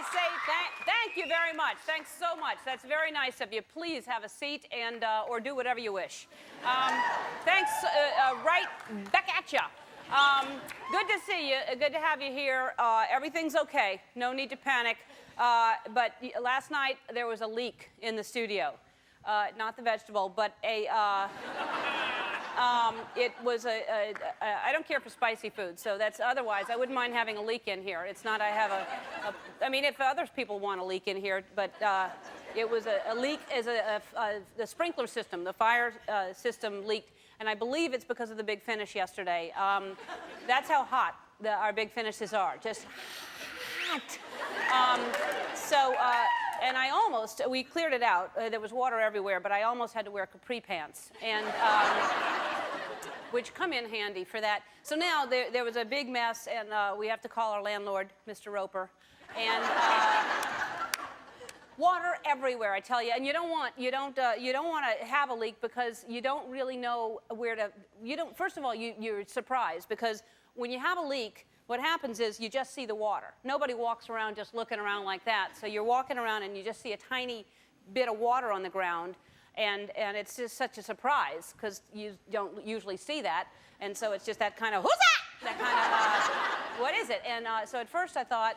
say thank you very much. Thanks so much. That's very nice of you. Please have a seat and or do whatever you wish. Thanks. Right back at you. Good to see you. Good to have you here. Everything's okay. No need to panic. But last night there was a leak in the studio. Not the vegetable, but a. It was I don't care for spicy food, so that's otherwise. I wouldn't mind having a leak in here. It's not I have I mean, if other people want a leak in here, but it was a leak is the sprinkler system, the fire system leaked, and I believe it's because of the Big Finish yesterday. That's how hot our Big Finishes are, just hot. And I almost, we cleared it out. There was water everywhere, but I almost had to wear capri pants, and which come in handy for that. So now there was a big mess, and we have to call our landlord, Mr. Roper, and water everywhere, I tell you. And you don't want to have a leak because you don't really know where to. First of all, you're surprised because when you have a leak, what happens is you just see the water. Nobody walks around just looking around like that. So you're walking around and you just see a tiny bit of water on the ground, and it's just such a surprise because you don't usually see that. And so it's just that kind of, who's that? That kind of, what is it? And so at first I thought,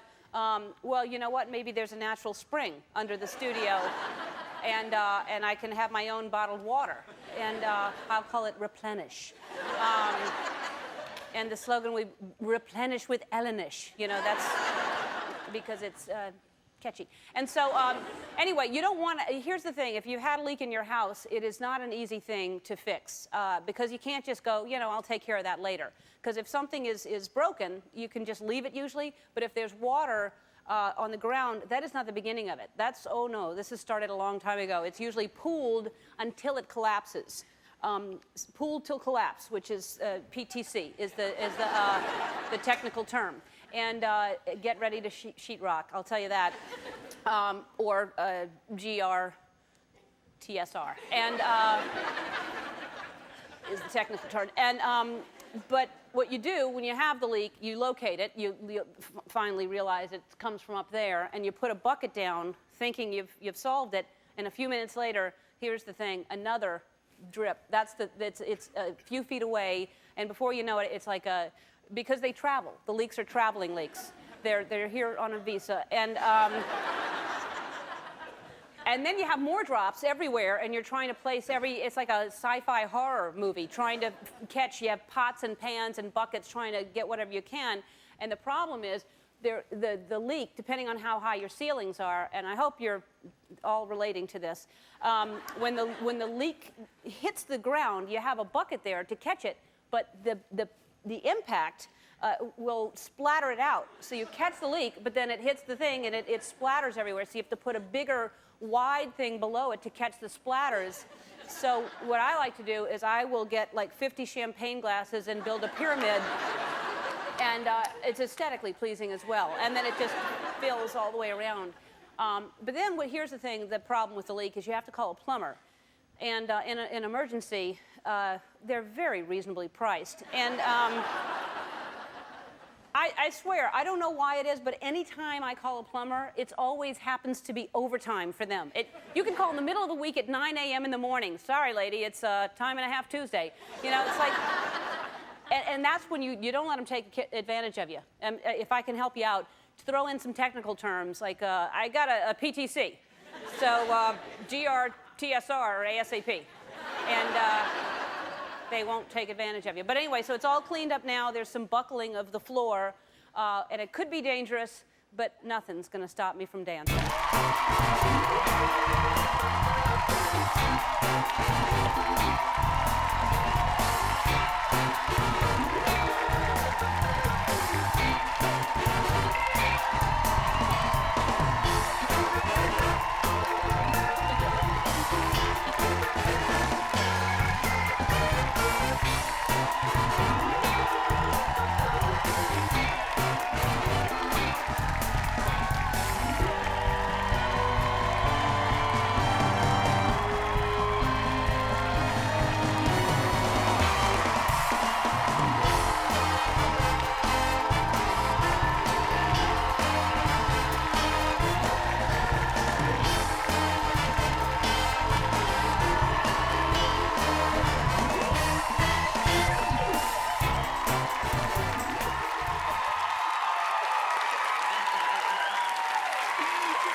well, you know what? Maybe there's a natural spring under the studio, and I can have my own bottled water, and I'll call it Replenish. And the slogan, we replenish with Ellenish. You know, that's because it's catchy. And so, anyway, you don't want to, here's the thing. If you had a leak in your house, it is not an easy thing to fix because you can't just go, you know, I'll take care of that later. Because if something is broken, you can just leave it usually. But if there's water on the ground, that is not the beginning of it. That's, oh no, this has started a long time ago. It's usually pooled until it collapses. Pooled till collapse, which is PTC, is the technical term. And get ready to sheetrock, I'll tell you that. Or GRTSR. And is the technical term. And but what you do when you have the leak, you locate it. You finally realize it comes from up there, and you put a bucket down, thinking you've solved it. And a few minutes later, here's the thing: another drip. It's a few feet away, and before you know it, it's like because they travel. The leaks are traveling leaks. They're here on a visa, and then you have more drops everywhere, and you're trying to place it's like a sci-fi horror movie, trying to catch. You have pots and pans and buckets trying to get whatever you can, and the problem is the leak, depending on how high your ceilings are, and I hope you're all relating to this, when the leak hits the ground, you have a bucket there to catch it, but the impact will splatter it out. So you catch the leak, but then it hits the thing and it splatters everywhere, so you have to put a bigger, wide thing below it to catch the splatters. So what I like to do is I will get like 50 champagne glasses and build a pyramid. And it's aesthetically pleasing as well. And then it just fills all the way around. But then here's the thing, the problem with the leak is you have to call a plumber. And in an emergency, they're very reasonably priced. And I swear, I don't know why it is, but anytime I call a plumber, it always happens to be overtime for them. You can call in the middle of the week at 9 a.m. in the morning. Sorry, lady, it's time and a half Tuesday. You know, it's like... And that's when you don't let them take advantage of you. If I can help you out, throw in some technical terms like I got a PTC, so GRTSR or ASAP, and they won't take advantage of you. But anyway, so it's all cleaned up now. There's some buckling of the floor, and it could be dangerous, but nothing's going to stop me from dancing.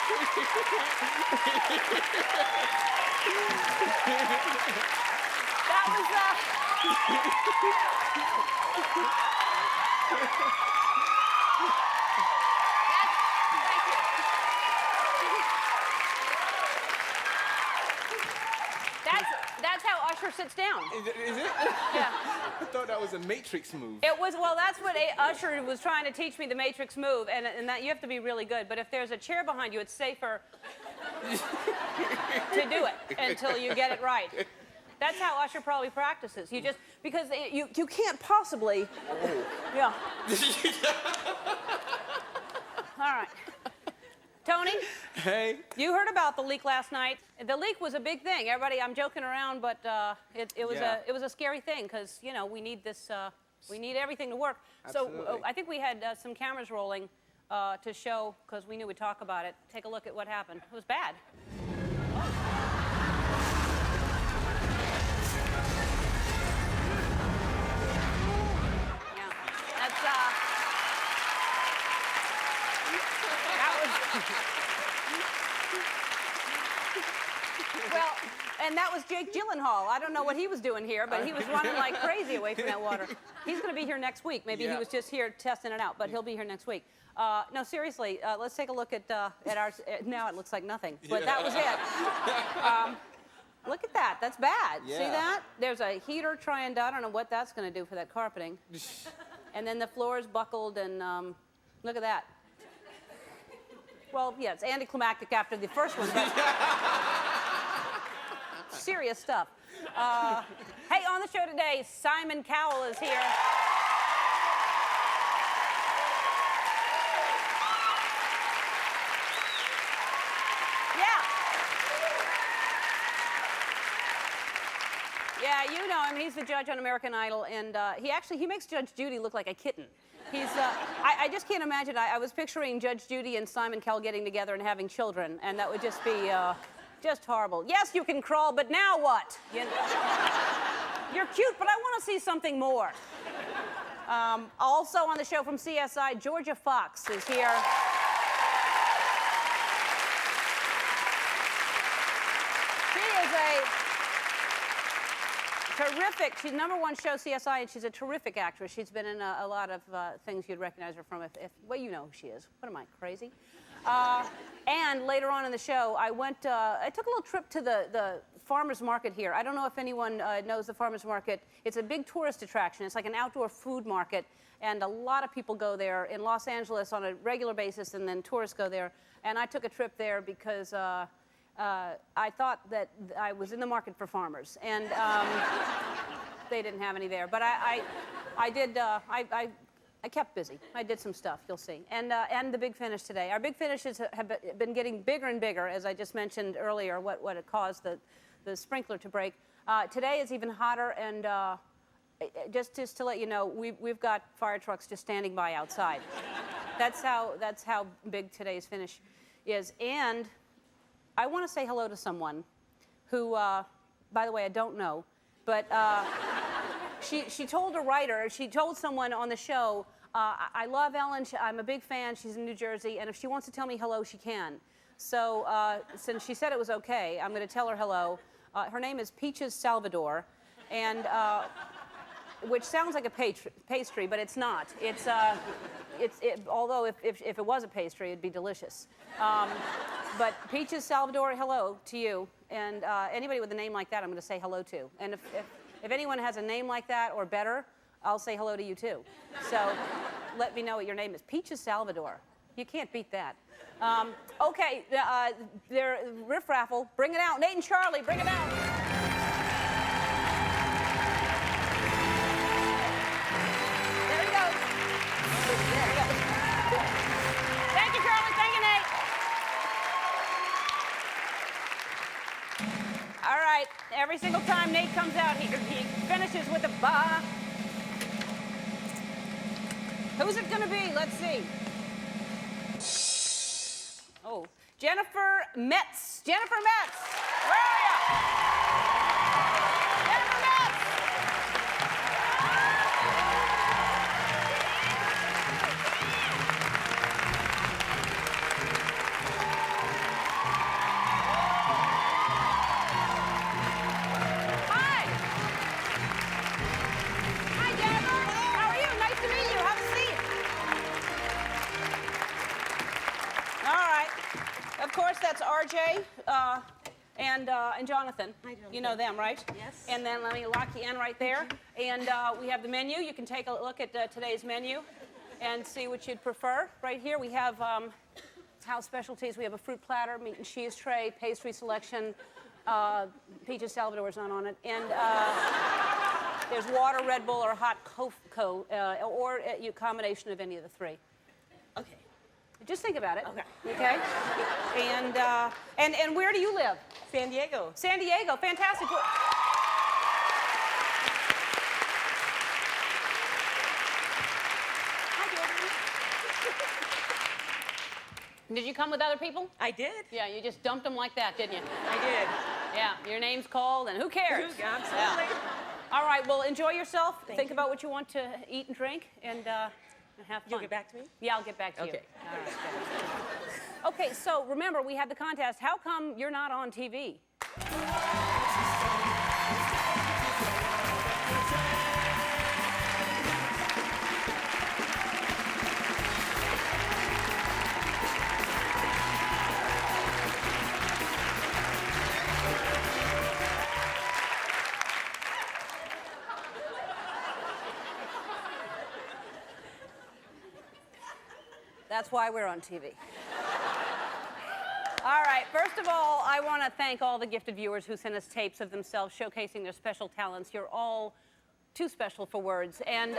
That was thank you. That's how Usher sits down. Is it? Yeah. I thought that was a Matrix move. It was, well, that's what Usher was trying to teach me, the Matrix move, and that you have to be really good. But if there's a chair behind you, it's safer to do it until you get it right. That's how Usher probably practices. You just, because you can't possibly. Oh. Yeah. All right. Tony? Hey. You heard about the leak last night. The leak was a big thing. Everybody, I'm joking around, but it was a scary thing because, you know, we need this, we need everything to work. Absolutely. So I think we had some cameras rolling to show, because we knew we'd talk about it. Take a look at what happened. It was bad. Yeah, that's, that was... Well, and that was Jake Gyllenhaal. I don't know what he was doing here, but he was running like crazy away from that water. He's going to be here next week. Maybe he was just here testing it out, but he'll be here next week. No, seriously, let's take a look at ours. Now it looks like nothing, but that was it. Look at that. That's bad. Yeah. See that? There's a heater trying to, I don't know what that's going to do for that carpeting. And then the floor is buckled, and look at that. Well, yeah, it's anticlimactic after the first one, but serious stuff. Hey, on the show today, Simon Cowell is here. Yeah, you know him. He's the judge on American Idol, and he makes Judge Judy look like a kitten. He's, I just can't imagine. I was picturing Judge Judy and Simon Cowell getting together and having children, and that would just be just horrible. Yes, you can crawl, but now what? You know? You're cute, but I want to see something more. Also on the show from CSI, Jorja Fox is here. She is a terrific, she's #1 show CSI, and she's a terrific actress. She's been in a lot of things you'd recognize her from well, you know who she is. What am I, crazy? And later on in the show, I took a little trip to the farmer's market here. I don't know if anyone knows the farmer's market. It's a big tourist attraction. It's like an outdoor food market, and a lot of people go there in Los Angeles on a regular basis, and then tourists go there. And I took a trip there because I thought that I was in the market for farmers, and they didn't have any there. But I kept busy. I did some stuff, you'll see. And the Big Finish today. Our Big Finishes have been getting bigger and bigger, as I just mentioned earlier, what it caused the sprinkler to break. Today is even hotter, and just to let you know, we've got fire trucks just standing by outside. That's how big today's finish is. And I want to say hello to someone who, by the way, I don't know, but she told a writer, she told someone on the show, I love Ellen, I'm a big fan, she's in New Jersey, and if she wants to tell me hello, she can. So since she said it was okay, I'm going to tell her hello. Her name is Peaches Salvador, and which sounds like a pastry, but it's not. Although if it was a pastry, it'd be delicious. But Peaches Salvador, hello to you. And anybody with a name like that, I'm going to say hello to. And if anyone has a name like that or better, I'll say hello to you too. So let me know what your name is. Peaches Salvador. You can't beat that. Okay, they're riff raffle. Bring it out. Nate and Charlie, bring it out. There he goes. There he goes. Thank you, Charlie. Thank you, Nate. All right. Every single time Nate comes out, he finishes with a ba. Who's it going to be? Let's see. Oh, Jennifer Metz. Jennifer Metz. Where are you? Jennifer Metz. that's RJ and Jonathan. You know them, right? Yes. And then let me lock you in right there. And we have the menu. You can take a look at today's menu and see what you'd prefer. Right here we have house specialties. We have a fruit platter, meat and cheese tray, pastry selection. Peaches Salvador's not on it. And there's water, Red Bull, or hot cocoa, or a combination of any of the three. Okay. Just think about it. Okay. Okay? And where do you live? San Diego. San Diego. Fantastic. Hi, Jordan. Did you come with other people? I did. Yeah, you just dumped them like that, didn't you? I did. Yeah, your name's called, and who cares? Absolutely. Yeah. All right, well, enjoy yourself. Thank Think you. about what you want to eat and drink, and have fun. You'll get back to me? Yeah, I'll get back to you. Okay. All right, good. Okay, so remember, we had the contest. How come you're not on TV? That's why we're on TV. All right, first of all, I want to thank all the gifted viewers who sent us tapes of themselves showcasing their special talents. You're all too special for words. And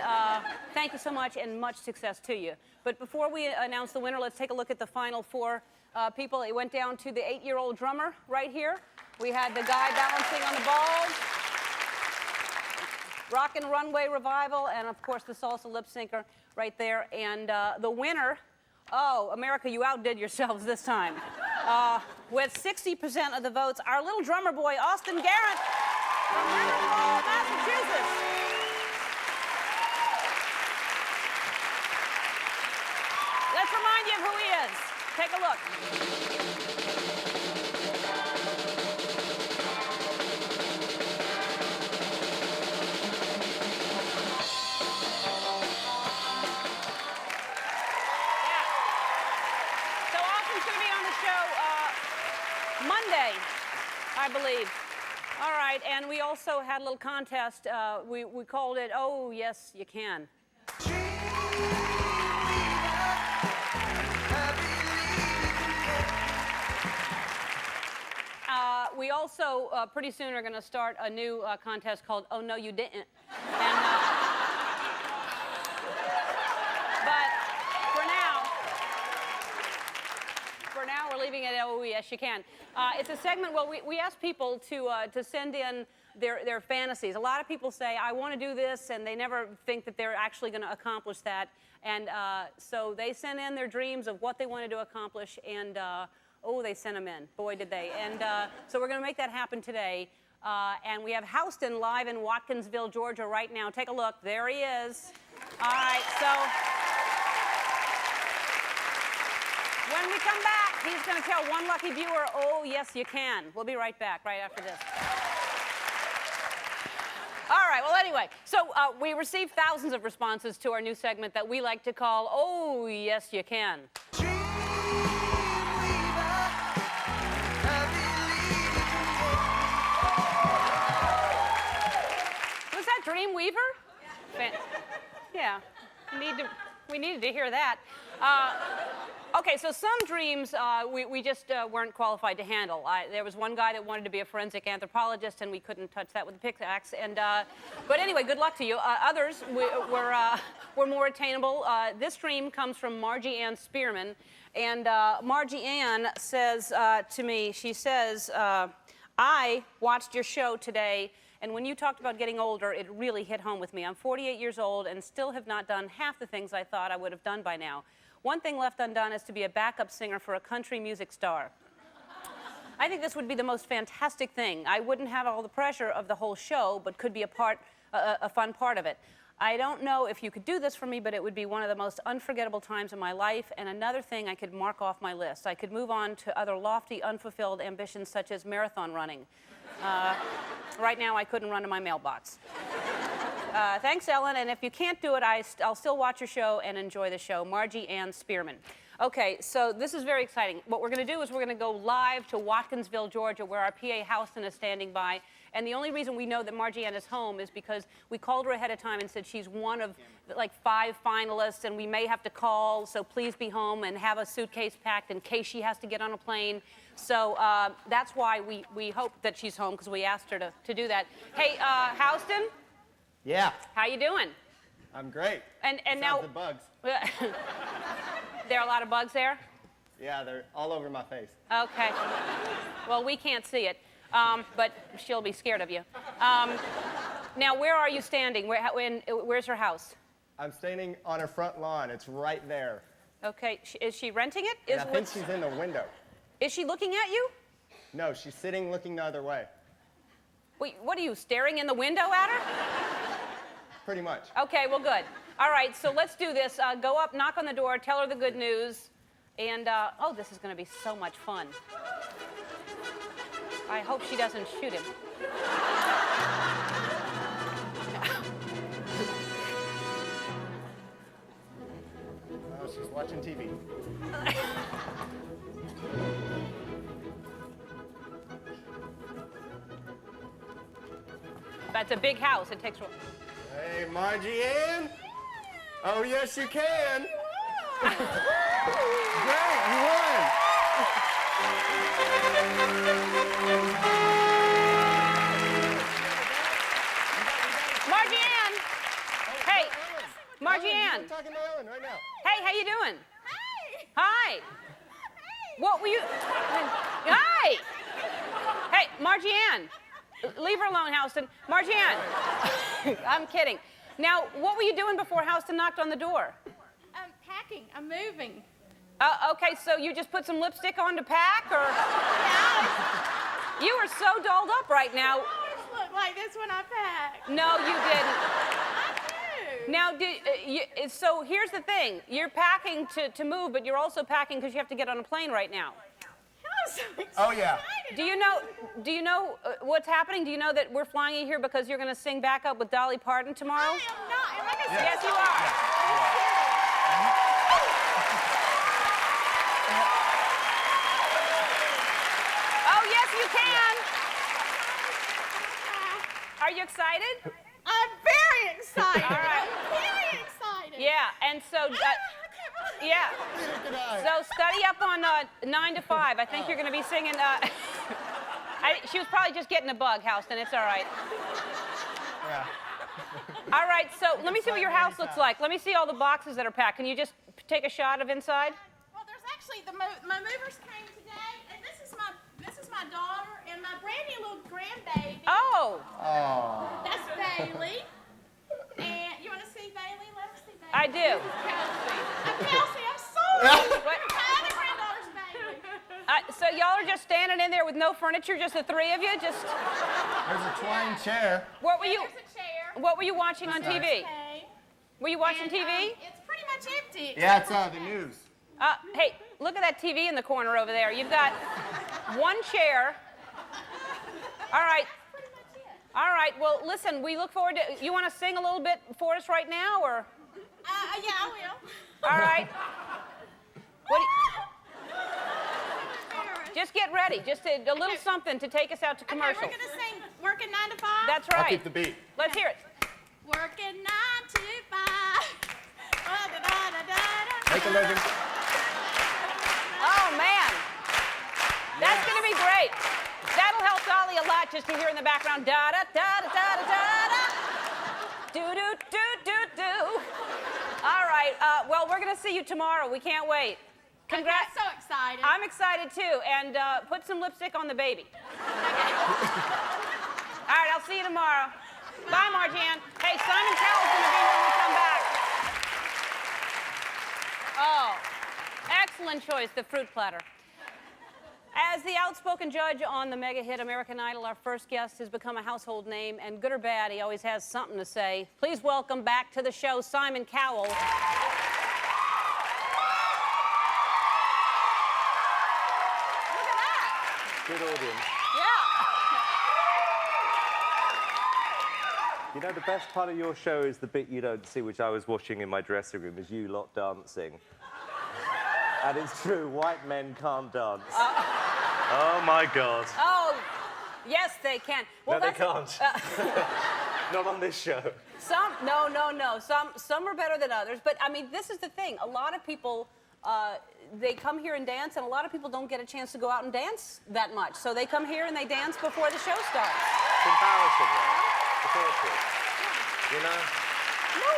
thank you so much, and much success to you. But before we announce the winner, let's take a look at the final four people. It went down to the 8-year-old drummer right here. We had the guy balancing on the balls, Rockin' Runway Revival, and of course the salsa lip syncer right there. And the winner, oh, America, you outdid yourselves this time. With 60% of the votes, our little drummer boy, Austin Garrett from Riverfall, Massachusetts. Let's remind you of who he is. Take a look. Monday, I believe. All right, and we also had a little contest. We called it, Oh, Yes, You Can. We also pretty soon are going to start a new contest called Oh, No, You Didn't. And, but for now, we're leaving it at Oh, Yes, You Can. It's a segment where we ask people to send in their fantasies. A lot of people say, I want to do this, and they never think that they're actually going to accomplish that. And so they send in their dreams of what they wanted to accomplish, and oh, they sent them in. Boy, did they. And so we're going to make that happen today. And we have Houston live in Watkinsville, Georgia right now. Take a look. There he is. All right, so when we come back, he's going to tell one lucky viewer, oh, yes, you can. We'll be right back, right after this. All right, well, anyway, so we received thousands of responses to our new segment that we like to call, Oh, Yes, You Can. Was that Dreamweaver? Yeah, we needed to hear that. Okay, so some dreams we just weren't qualified to handle. There was one guy that wanted to be a forensic anthropologist, and we couldn't touch that with a pickaxe. And but anyway, good luck to you. Others were more attainable. This dream comes from Margie Ann Spearman, and Margie Ann says to me, she says, I watched your show today, and when you talked about getting older, it really hit home with me. I'm 48 years old and still have not done half the things I thought I would have done by now. One thing left undone is to be a backup singer for a country music star. I think this would be the most fantastic thing. I wouldn't have all the pressure of the whole show, but could be a fun part of it. I don't know if you could do this for me, but it would be one of the most unforgettable times of my life, and another thing I could mark off my list. I could move on to other lofty, unfulfilled ambitions such as marathon running. Right now, I couldn't run to my mailbox. Thanks, Ellen, and if you can't do it, I'll still watch your show and enjoy the show. Margie Ann Spearman. Okay, so this is very exciting. What we're going to do is we're going to go live to Watkinsville, Georgia, where our PA Houston is standing by. And the only reason we know that Margie Ann is home is because we called her ahead of time and said she's one of like 5 finalists, and we may have to call, so please be home and have a suitcase packed in case she has to get on a plane. So that's why we hope that she's home, because we asked her to do that. Hey, Houston? Yeah, How you doing? I'm great. And Besides now... the bugs. There are a lot of bugs there? Yeah, they're all over my face. Okay. Well, we can't see it, but she'll be scared of you. Now, where are you standing? Where's her house? I'm standing on her front lawn. It's right there. Okay. Is she renting it? And I think she's in the window. Is she looking at you? No, she's sitting looking the other way. Wait, what are you, staring in the window at her? Pretty much. Okay, well, good. All right, so let's do this. Go up, knock on the door, tell her the good news. And, oh, this is going to be so much fun. I hope she doesn't shoot him. Oh, she's watching TV. That's a big house. It takes... Hey, Margie Ann. Oh, yes, you can. Great, you won. Margie Ann! Hey, Margie Ann! I'm talking to Ellen right now. Hey, how you doing? Hey! Hi. Hey! What were you... Hi! Hey, Margie Ann. Leave her alone, Houston. Margie Ann. I'm kidding. Now, what were you doing before Houston knocked on the door? I'm packing. I'm moving. Okay, so you just put some lipstick on to pack, or... You are so dolled up right now. I always look like this when I pack. No, you didn't. I do. Now, so here's the thing. You're packing to move, but you're also packing because you have to get on a plane right now. I'm so excited. Oh, yeah. Do you know what's happening? Do you know that we're flying you here because you're going to sing back up with Dolly Parton tomorrow? I am not. Am I going to Yes, you are. Oh, yes, you can. Are you excited? I'm very excited. All right. I'm very excited. Yeah, and so... I can't believe yeah. Good eye. So study up on 9 to 5. I think you're going to be singing... she was probably just getting a bug, Houston. It's all right. Yeah. All right, so let me see what your house looks like. Let me see all the boxes that are packed. Can you just take a shot of inside? Well, there's actually my movers came today, and this is my daughter and my brand new little grandbaby. Oh, Oh. That's Bailey. And you want to see Bailey? Let us see Bailey. I do. I'm Kelsey. I'm sorry. What? My other granddaughter's Bailey. So y'all are just standing in there with no furniture, just the 3 of you? Just There's a twine chair. what were you There's a chair. what were you watching on TV? Okay. Were you watching And, TV? It's pretty much empty. Yeah, it's the news. Hey, look at that TV in the corner over there. You've got 1 chair. All right. Pretty much it. All right. Well, listen, we look forward to... You want to sing a little bit for us right now, or... Yeah, I will. All right. What do just get ready. Just a little something to take us out to commercial. Okay, we're gonna sing "Working 9 to 5." That's I'll right. keep the beat. Let's hear it. Working 9 to 5. Da-da-da-da-da. Make a living. Oh, man. That's going to be great. That'll help Dolly a lot just to hear in the background. Da-da-da-da-da-da-da. Do-do-do-do-do. All right. Well, we're going to see you tomorrow. We can't wait. I'm so excited. I'm excited, too. And put some lipstick on the baby. All right. I'll see you tomorrow. Bye, Margie Ann. Hey, Simon Cowell's going to be here when we come back. Oh, excellent choice, the fruit platter. As the outspoken judge on the mega hit American Idol, our first guest has become a household name, and good or bad, he always has something to say. Please welcome back to the show, Simon Cowell. Look at that. Good audience. Yeah. You know, the best part of your show is the bit you don't see, which I was watching in my dressing room, is you lot dancing. And it's true, white men can't dance. Oh, my God. Oh, yes, they can. Well, No, they that's- can't. Not on this show. No. Some are better than others. But, I mean, this is the thing. A lot of people, they come here and dance, and a lot of people don't get a chance to go out and dance that much. So they come here and they dance before the show starts. It's embarrassing, though. It's awful. You know? No.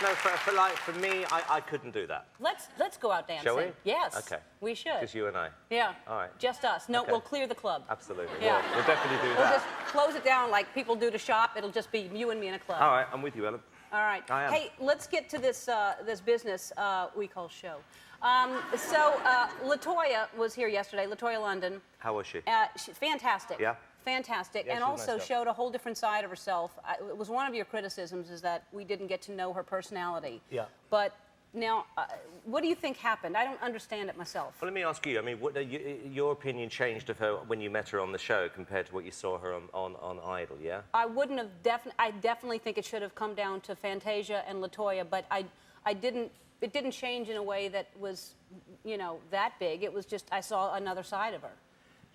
No, for me, I couldn't do that. Let's go out dancing. Shall we? Yes. Okay. We should. Just you and I. Yeah. All right. Just us. No, Okay. we'll clear the club. Absolutely. Yeah. We'll definitely do We'll that. just close it down like people do to shop. It'll just be you and me in a club. All right, I'm with you, Ellen. All right. I am. Hey, let's get to this this business we call show. LaToya was here yesterday. LaToya London. How was she? She's fantastic. Yeah? Fantastic, Yeah, and she was a also nice girl. showed a whole different side of herself. It was one of your criticisms is that we didn't get to know her personality. Yeah. But now, what do you think happened? I don't understand it myself. Well, let me ask you. I mean, your opinion changed of her when you met her on the show compared to what you saw her on Idol, yeah? I wouldn't have I definitely think it should have come down to Fantasia and LaToya, but I didn't. It didn't change in a way that was, you know, that big. It was just I saw another side of her.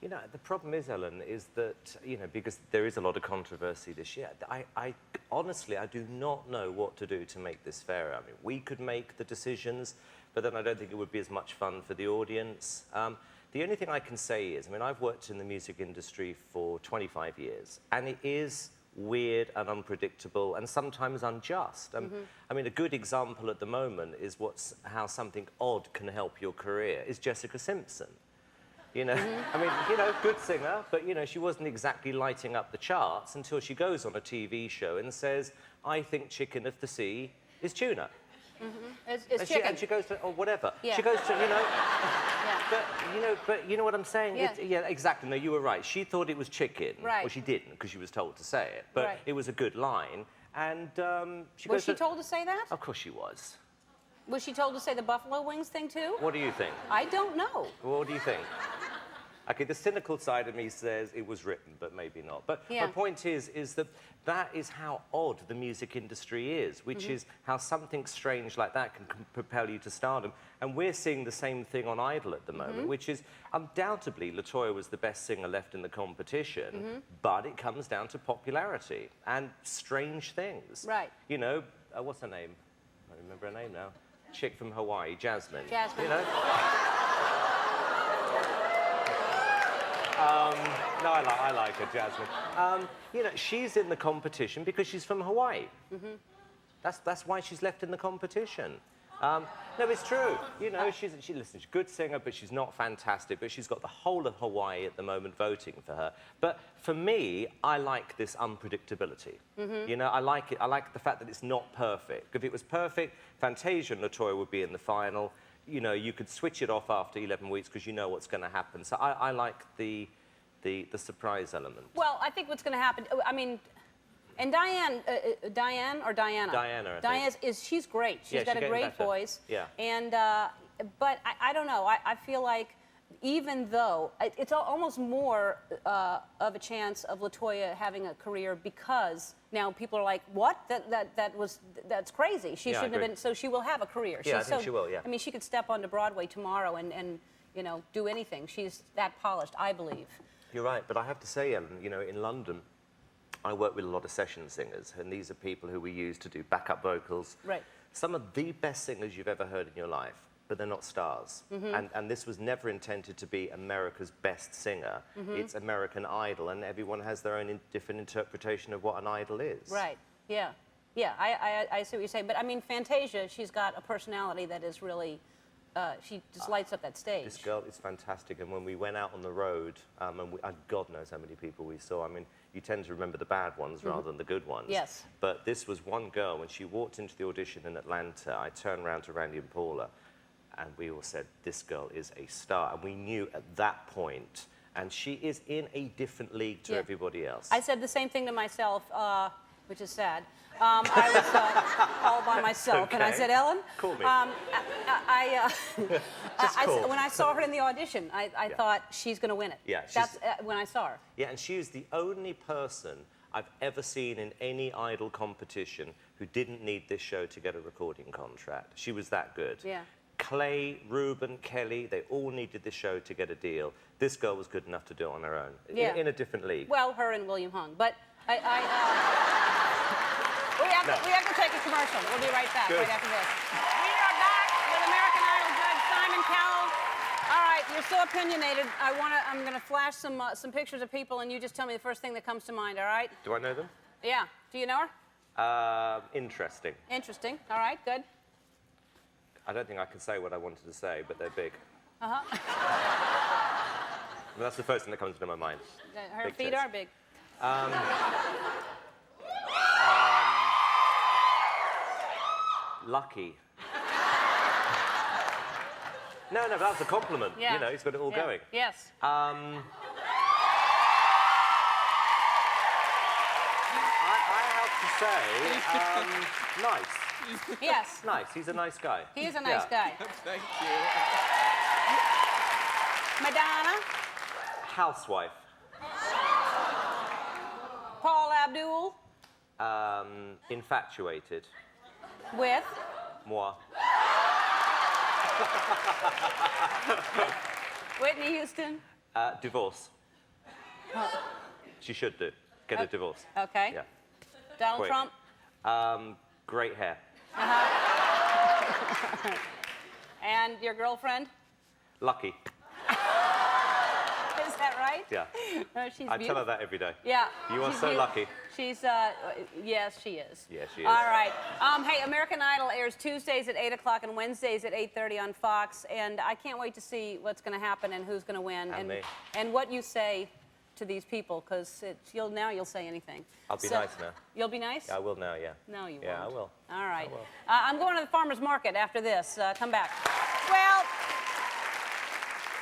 You know, the problem is, Ellen, is that, you know, because there is a lot of controversy this year, I honestly, I do not know what to do to make this fairer. I mean, we could make the decisions, but then I don't think it would be as much fun for the audience. The only thing I can say is, I mean, I've worked in the music industry for 25 years, and it is weird and unpredictable and sometimes unjust. I mean, a good example at the moment is how something odd can help your career is Jessica Simpson. You know, I mean, you know, good singer, but, you know, she wasn't exactly lighting up the charts until she goes on a TV show and says, I think chicken of the sea is tuna. It's chicken. And she goes to, or whatever. Yeah. She goes to, you know, Yeah. but you know what I'm saying? Yeah. Yeah, exactly. No, you were right. She thought it was chicken. Right. Well, she didn't, because she was told to say it. But Right. it was a good line. And she Was goes she to, told to say that? Of course she was. Was she told to say the buffalo wings thing too? What do you think? I don't know. What do you think? Okay, the cynical side of me says it was written, but maybe not. But Yeah. my point is that is how odd the music industry is, which is how something strange like that can propel you to stardom. And we're seeing the same thing on Idol at the moment, which is undoubtedly LaToya was the best singer left in the competition, but it comes down to popularity and strange things. Right. You know, what's her name? I don't remember her name now. Chick from Hawaii, Jasmine. Jasmine. You know? No, I like her, Jasmine. You know, she's in the competition because she's from Hawaii. That's why she's left in the competition. No, it's true. You know, she's a good singer, but she's not fantastic. But she's got the whole of Hawaii at the moment voting for her. But for me, I like this unpredictability. You know, I like it. I like the fact that it's not perfect. If it was perfect, Fantasia and LaToya would be in the final. You know, you could switch it off after 11 weeks because you know what's going to happen. So I like the surprise element. Well, I think what's going to happen. I mean, and Diane or Diana? Diana, I think. Diana she's great. She's Yeah, got she's a getting great better. voice. Yeah. And but I don't know. I feel like even though it's almost more of a chance of LaToya having a career because now people are like, what? That's crazy. She Yeah, I shouldn't have agree. been. So she will have a career. Yeah, I She's think she will, yeah. I mean, she could step onto Broadway tomorrow and you know do anything. She's that polished, I believe. You're right, but I have to say, Ellen, you know, in London, I work with a lot of session singers, and these are people who we use to do backup vocals. Right. Some of the best singers you've ever heard in your life, but they're not stars. And this was never intended to be America's best singer. It's American Idol, and everyone has their own different interpretation of what an idol is. Right. Yeah. Yeah. I see what you're saying. But I mean, Fantasia, she's got a personality that is really, she just lights up that stage. This girl is fantastic, and when we went out on the road, and God knows how many people we saw. I mean, you tend to remember the bad ones rather than the good ones. Yes. But this was one girl, when she walked into the audition in Atlanta, I turned around to Randy and Paula, and we all said, this girl is a star. And we knew at that point, and she is in a different league to Yeah. everybody else. I said the same thing to myself, which is sad. I was all by myself, and I okay. said, Ellen, Call me. Call. when I saw her in the audition, I thought she's going to win it. Yeah, she's- That's when I saw her. Yeah, and she is the only person I've ever seen in any Idol competition who didn't need this show to get a recording contract. She was that good. Yeah. Clay, Ruben, Kelly, they all needed the show to get a deal. This girl was good enough to do it on her own, Yeah. in a different league. Well, her and William Hung. But we have to take a commercial. We'll be right back, Good. right after this. We are back with American Idol judge Simon Cowell. All right, you're so opinionated. I'm gonna flash some pictures of people, and you just tell me the first thing that comes to mind. All right? Do I know them? Yeah. Do you know her? Interesting. Interesting. All right. Good. I don't think I can say what I wanted to say, but they're big. Uh-huh. Well, that's the first thing that comes into my mind. Her Big feet tits. are big. Lucky. No, but that's a compliment. Yeah. You know, he's got it all Yeah. going. Yes. I have to say, nice. Yes. Nice. He's a nice guy. He is a nice guy. Thank you. Madonna. Housewife. Paul Abdul. Infatuated. With. Moi. Whitney Houston. Divorce. She should do. Get a divorce. Okay. Yeah. Donald Quick. Trump. Great hair. And your girlfriend. Lucky. Is that right? Yeah. Oh, she's I beautiful. tell her that every day. Yeah. You are she's so beautiful. lucky. She's, yes, she is. Yes, she is. All right. Hey, American Idol airs Tuesdays at 8 o'clock and Wednesdays at 8:30 on Fox, and I can't wait to see what's going to happen and who's going to win. And me. And what you say to these people, because you'll say anything. I'll be nice now. You'll be nice? I will now, yeah. No, you Yeah, won't. I will. All right. I will. I'm going to the farmer's market after this. Come back. Well,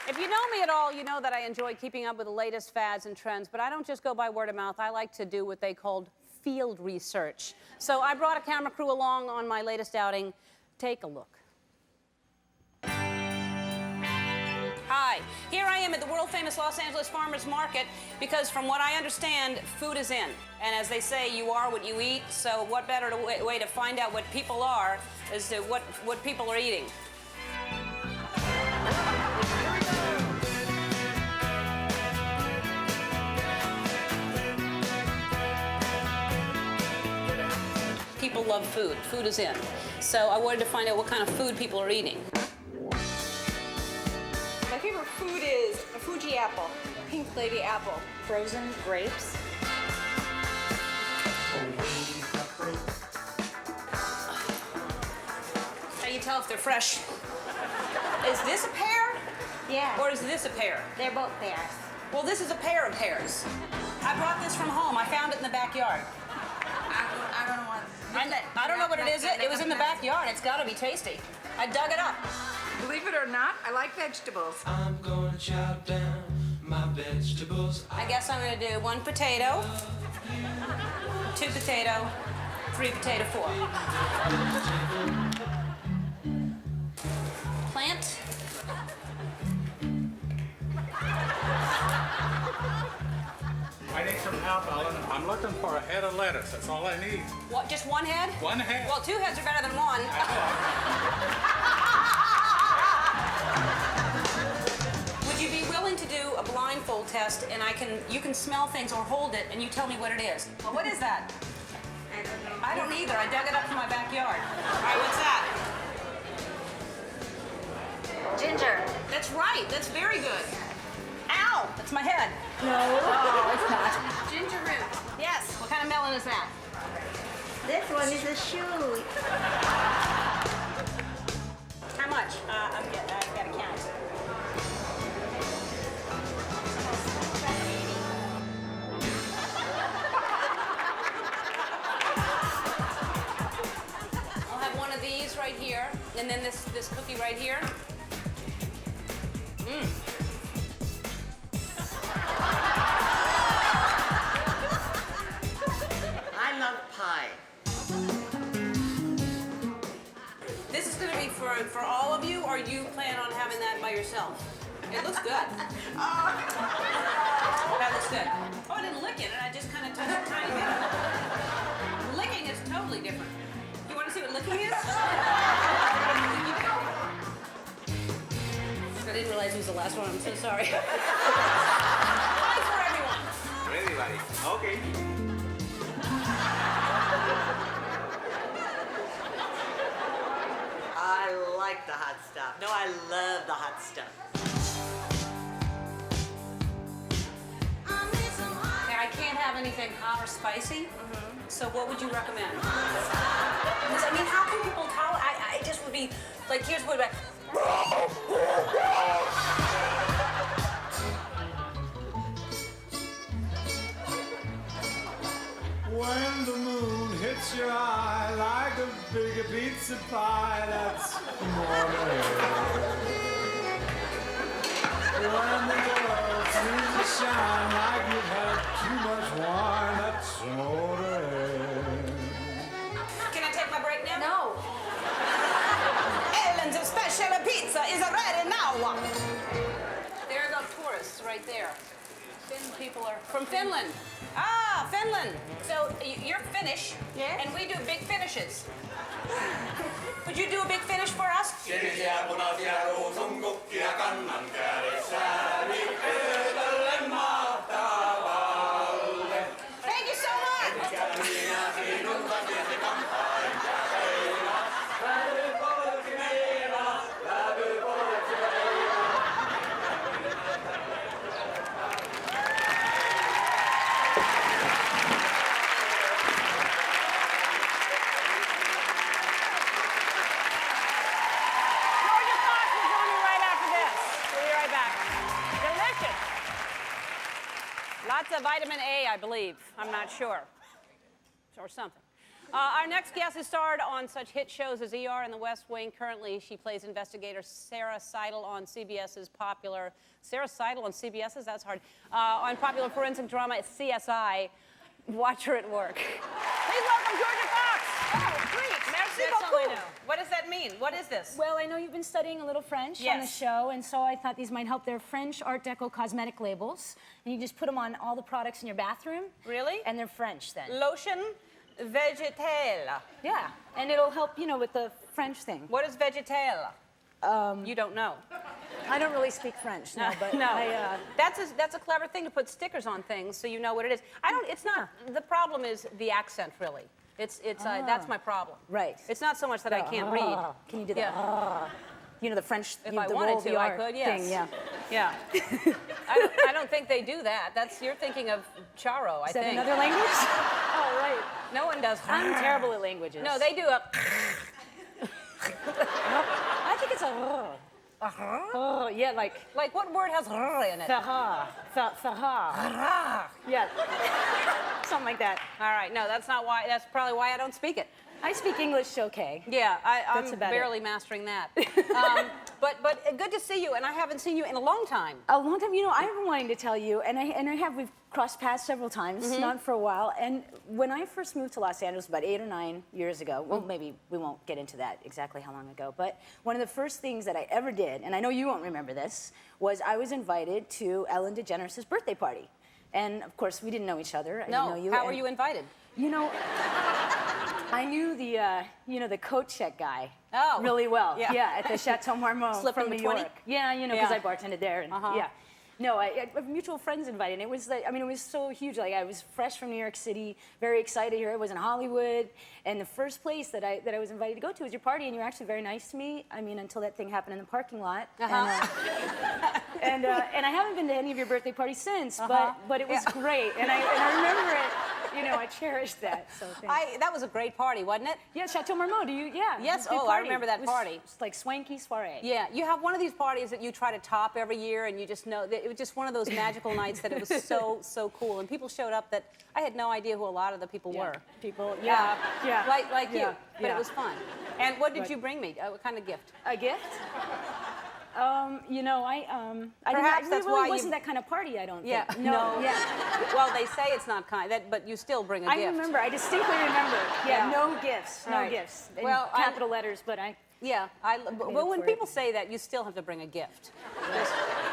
if you know me at all, you know that I enjoy keeping up with the latest fads and trends, but I don't just go by word of mouth. I like to do what they called field research. So I brought a camera crew along on my latest outing. Take a look. Hi, here I am at the world-famous Los Angeles Farmers Market because from what I understand, food is in. And as they say, you are what you eat, so what better way to find out what people are is to what people are eating. People love food. Food is in. So I wanted to find out what kind of food people are eating. My favorite food is a Fuji apple, pink lady apple. Frozen grapes. How you tell if they're fresh? Is this a pear? Yeah. Or is this a pear? They're both pears. Well, this is a pair of pears. I brought this from home. I found it in the backyard. I don't know what. I don't know what it is. It was in the backyard. It's got to be tasty. I dug it up. Believe it or not, I like vegetables. I'm gonna chop down my vegetables. I guess I'm going to do 1 potato, 2 potato, 3 potato, 4. Plant. I need some help, Ellen. I'm looking for a head of lettuce. That's all I need. What, just 1 head? 1 head. Well, 2 heads are better than 1. Would you be willing to do a blindfold test and you can smell things or hold it and you tell me what it is? Well, what is that? I don't either. I dug it up from my backyard. All right, what's that? Ginger. That's right. That's very good. Ow! That's my head. No. Oh, it's not. Ginger root. Yes. What kind of melon is that? This one is a shoe. How much? I've got to count. I'll have one of these right here, and then this cookie right here. I love pie. This is going to be for all of you, or you plan on having that by yourself? It looks good. That looks good. Oh, I didn't lick it, and I just kind of touched a tiny bit. Licking is totally different. You want to see what licking is? didn't realize it was the last one. I'm so sorry. Pie for everyone. For everybody. Okay. I like the hot stuff. No, I love the hot stuff. Okay, I can't have anything hot or spicy. So what would you recommend? Because, I mean, how can people tell? I just would be like, here's what I... When the moon hits your eye like a big pizza pie, that's morning. When the world seems to shine like you've had too much wine, that's morning. Can I take my break now? No. Ellen's special pizza is ready now. There are the tourists right there. People are from Finland. Ah, Finland. So you're Finnish, and we do big finishes. Would you do a big finish for us? Thank you so much. Jorja Fox will join me right after this. We'll be right back. Delicious. Lots of vitamin A, I believe. I'm not sure. Or something. Our next guest has starred on such hit shows as ER and The West Wing. Currently, she plays investigator Sarah Seidel on CBS's popular... Sarah Seidel on CBS's? That's hard. On popular forensic drama CSI. Watch her at work. Please welcome Jorja Fox. Oh, great. Merci That's all I beaucoup. know. What does that mean? What is this? Well, I know you've been studying a little French on the Yes. show, and so I thought these might help. They're French Art Deco cosmetic labels, and you just put them on all the products in your bathroom. Really? And they're French then. Lotion végétale. Yeah, and it'll help, you know, with the French thing. What is végétale? You don't know. I don't really speak French, no, but no. I, That's a clever thing to put stickers on things so you know what it is. It's not, the problem is the accent, really. That's my problem. Right. It's not so much that I can't read. Can you do that? Yeah. You know, the French, If you know, I the wanted roll to, the I R could, yes. thing, yeah. Yeah. I don't think they do that. You're thinking of Charo, I Is that think. another language? Oh, right. No one does. I'm terrible at languages. No, they do a... I think it's a... Oh, yeah, like what word has in it? Ferrara. Yeah. Something like that. All right, no, that's probably why I don't speak it. I speak English okay. Yeah, I'm That's about barely mastering that. But good to see you, and I haven't seen you in a long time. A long time, you know, I've been wanting to tell you, we've crossed paths several times, not for a while. And when I first moved to Los Angeles about 8 or 9 years ago, well, maybe we won't get into that exactly how long ago, but one of the first things that I ever did, and I know you won't remember this, was I was invited to Ellen DeGeneres' birthday party. And of course, we didn't know each other. I didn't know you. How were you invited? You know, I knew the coat check guy really well. Yeah. Yeah, at the Chateau Marmont Slipped from him New a 20? York. Yeah, you know, because I bartended there. And, yeah. No, I have mutual friends invited. And it was like, I mean, it was so huge. Like, I was fresh from New York City, very excited here. I was in Hollywood, and the first place that I was invited to go to was your party, and you were actually very nice to me. I mean, until that thing happened in the parking lot. And I haven't been to any of your birthday parties since, but it was great, and I remember it. You know, I cherished that. So thanks. That was a great party, wasn't it? Yeah, Chateau Marmont. Yeah. Yes. It was a big Oh, I party. remember that party. It was like swanky soiree. Yeah. You have one of these parties that you try to top every year, and you just know that it was just one of those magical nights that it was so cool, and people showed up that I had no idea who a lot of the people were. People. Like you. But it was fun. And what did you bring me? What kind of gift? A gift? You know, Perhaps that's why really wasn't that kind of party, I don't think. Yeah. No. Yeah. Well, they say it's not kind, but you still bring a gift. I remember. I distinctly remember. Yeah. No gifts. No Right. gifts. In Well, capital letters, but I. Yeah. Well, when people say that, you still have to bring a gift.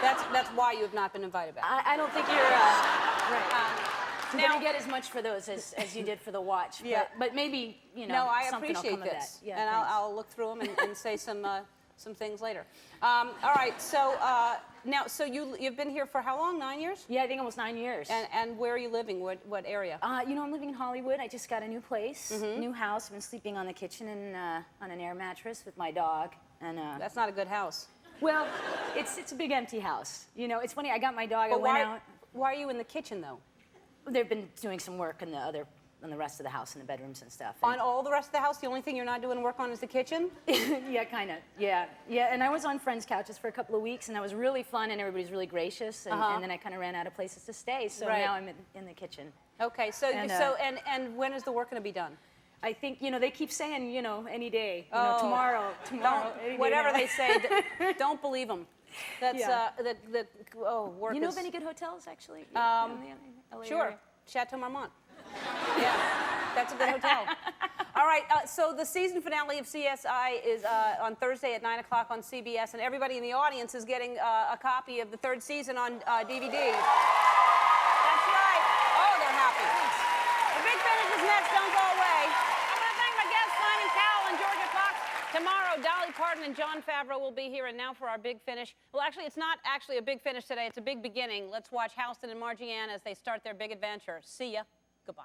That's why you have not been invited back. I don't think you're right. You Now- don't get as much for those as you did for the watch. Yeah. But maybe, you know, No, I something will appreciate come of this. that. Yeah, and thanks. I'll look through them and say some some things later. All right, so now, so you've been here for how long? 9 years? Yeah, I think almost 9 years. And where are you living? What area? You know, I'm living in Hollywood. I just got a new place, new house. I've been sleeping on the kitchen and on an air mattress with my dog. And That's not a good house. well, it's a big empty house. You know, it's funny. I got my dog. But I went out. why are you in the kitchen though? They've been doing some work in the rest of the house, in the bedrooms and stuff. On all the rest of the house, the only thing you're not doing work on is the kitchen? Yeah, kind of. Yeah. And I was on friends' couches for a couple of weeks, and that was really fun, and everybody's really gracious. And then I kind of ran out of places to stay, so Right. now I'm in the kitchen. Okay, so and when is the work going to be done? I think, you know, they keep saying, you know, any day, you know, tomorrow, any day Whatever now. they say, don't believe them. That's Yeah. work You know is- of any good hotels, actually? in the LA Sure, area? Chateau Marmont. Yeah, that's a good hotel. All right, so the season finale of CSI is on Thursday at 9 o'clock on CBS, and everybody in the audience is getting a copy of the third season on DVD. That's right. Oh, they're happy. The big finish is next. Don't go away. I want to thank my guests, Simon Cowell and Jorja Fox. Tomorrow, Dolly Parton and Jon Favreau will be here, and now for our big finish. Well, actually, it's not actually a big finish today. It's a big beginning. Let's watch Houston and Margie Ann as they start their big adventure. See ya. Goodbye.